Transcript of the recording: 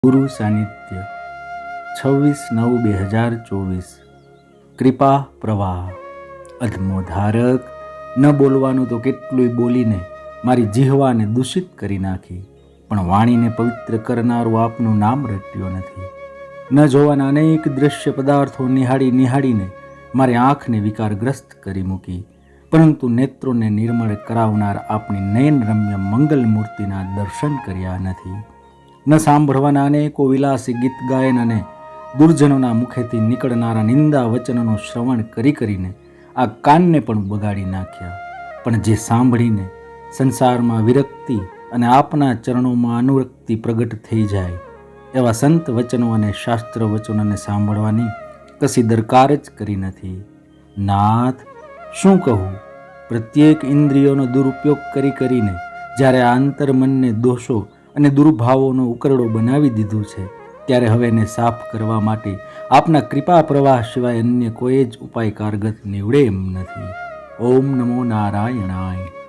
ગુરુ સાનિધ્ય 26/9/2024 કૃપા પ્રવાહ અધમોધારક ન બોલવાનું તો કેટલુંય બોલીને મારી જીહવાને દૂષિત કરી નાખી, પણ વાણીને પવિત્ર કરનારું આપનું નામ રટ્યો નથી. ન જોવાના અનેક દૃશ્ય પદાર્થો નિહાળીને મારી આંખને વિકારગ્રસ્ત કરી મૂકી, પરંતુ નેત્રોને નિર્મળ કરાવનાર આપની નયનરમ્ય મંગલ મૂર્તિના દર્શન કર્યા નથી. ન સાંભળવાના અનેકો વિલાસી ગીત ગાયન અને દુર્જનોના મુખેથી નીકળનારા નિંદા વચનોનું શ્રવણ કરીને આ કાનને પણ બગાડી નાખ્યા, પણ જે સાંભળીને સંસારમાં વિરક્તિ અને આપના ચરણોમાં અનુરક્તિ પ્રગટ થઈ જાય એવા સંત વચનો અને શાસ્ત્ર વચનોને સાંભળવાની કશી દરકાર જ કરી નથી. નાથ, શું કહું? પ્રત્યેક ઇન્દ્રિયોનો દુરુપયોગ કરીને જ્યારે આ અંતર્મનને દોષો અને દુર્ભાવોનો ઉકરડો બનાવી દીધું છે, ત્યારે હવે એને સાફ કરવા માટે આપના કૃપા પ્રવાહ સિવાય અન્ય કોઈ જ ઉપાય કારગત નીવડે એમ નથી. ઓમ નમો નારાયણાય.